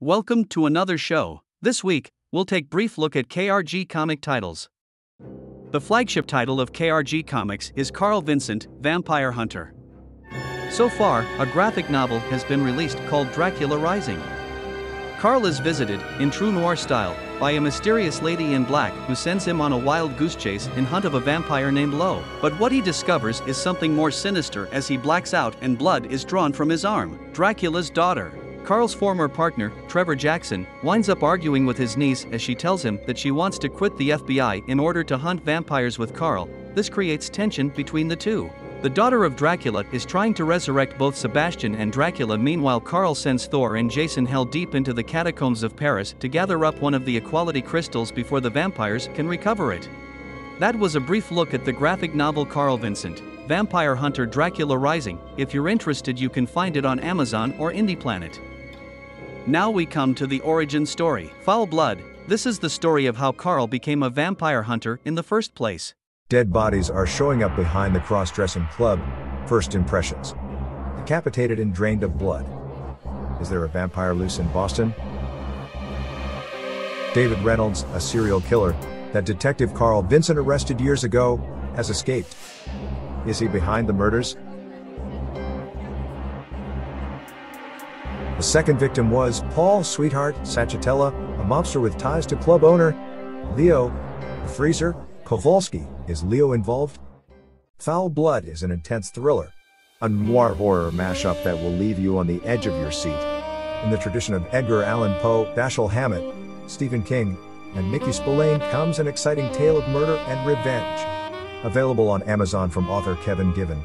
Welcome to another show. This week, we'll take a brief look at KRG comic titles. The flagship title of KRG Comics is Karl Vincent, Vampire Hunter. So far, a graphic novel has been released called Dracula Rising. Karl is visited, in true noir style, by a mysterious lady in black who sends him on a wild goose chase in hunt of a vampire named Lo. But what he discovers is something more sinister as he blacks out and blood is drawn from his arm, Dracula's daughter. Karl's former partner, Trevor Jackson, winds up arguing with his niece as she tells him that she wants to quit the FBI in order to hunt vampires with Karl. This creates tension between the two. The daughter of Dracula is trying to resurrect both Sebastian and Dracula. Meanwhile, Karl sends Thor and Jason hell deep into the catacombs of Paris to gather up one of the equality crystals before the vampires can recover it. That was a brief look at the graphic novel Karl Vincent, Vampire Hunter Dracula Rising. If you're interested, you can find it on Amazon or Indie Planet. Now we come to the origin story. Foul Blood. This is the story of how Karl became a vampire hunter in the first place. Dead bodies are showing up behind the cross-dressing club. First impressions. Decapitated and drained of blood. Is there a vampire loose in Boston? David Reynolds, a serial killer that Detective Karl Vincent arrested years ago, has escaped. Is he behind the murders? The second victim was Paul Sweetheart Sachatella, a mobster with ties to club owner Leo the Freezer Kowalski. Is Leo involved? Foul Blood is an intense thriller, a noir horror mashup that will leave you on the edge of your seat. In the tradition of Edgar Allan Poe, Dashiell Hammett, Stephen King, and Mickey Spillane comes an exciting tale of murder and revenge. Available on Amazon from author Kevin Given.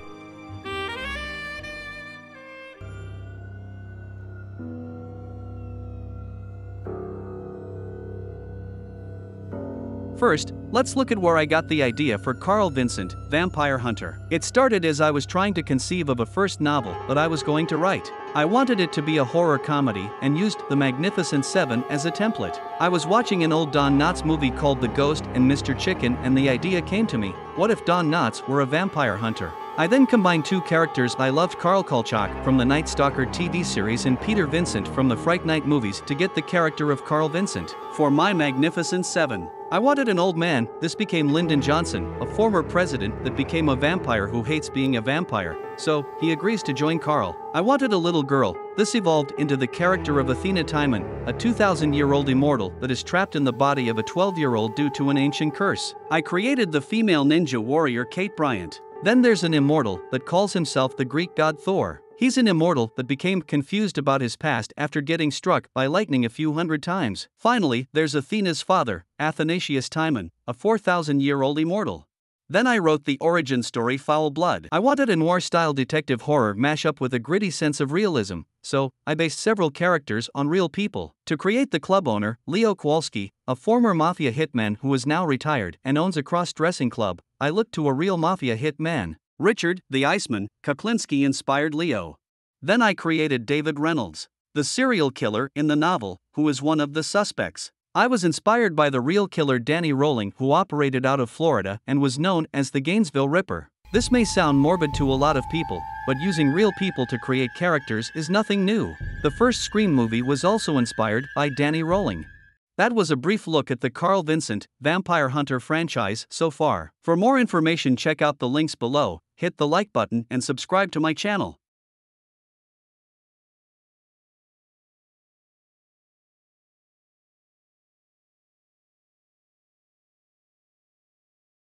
First, let's look at where I got the idea for Karl Vincent, Vampire Hunter. It started as I was trying to conceive of a first novel that I was going to write. I wanted it to be a horror comedy and used The Magnificent Seven as a template. I was watching an old Don Knotts movie called The Ghost and Mr. Chicken, and the idea came to me: what if Don Knotts were a vampire hunter? I then combined two characters I loved, Karl Kolchak from the Night Stalker TV series and Peter Vincent from the Fright Night movies, to get the character of Karl Vincent. For my Magnificent Seven, I wanted an old man. This became Lyndon Johnson, a former president that became a vampire who hates being a vampire, so he agrees to join Karl. I wanted a little girl. This evolved into the character of Athena Timon, a 2,000-year-old immortal that is trapped in the body of a 12-year-old due to an ancient curse. I created the female ninja warrior Kate Bryant. Then there's an immortal that calls himself the Greek god Thor. He's an immortal that became confused about his past after getting struck by lightning a few hundred times. Finally, there's Athena's father, Athanasius Timon, a 4,000-year-old immortal. Then I wrote the origin story Foul Blood. I wanted a noir-style detective horror mashup with a gritty sense of realism, so I based several characters on real people. To create the club owner, Leo Kowalski, a former mafia hitman who is now retired and owns a cross-dressing club, I looked to a real mafia hitman. Richard, the Iceman, Kuklinski inspired Leo. Then I created David Reynolds, the serial killer in the novel, who is one of the suspects. I was inspired by the real killer Danny Rolling, who operated out of Florida and was known as the Gainesville Ripper. This may sound morbid to a lot of people, but using real people to create characters is nothing new. The first Scream movie was also inspired by Danny Rolling. That was a brief look at the Karl Vincent, Vampire Hunter franchise so far. For more information, check out the links below, hit the like button and subscribe to my channel.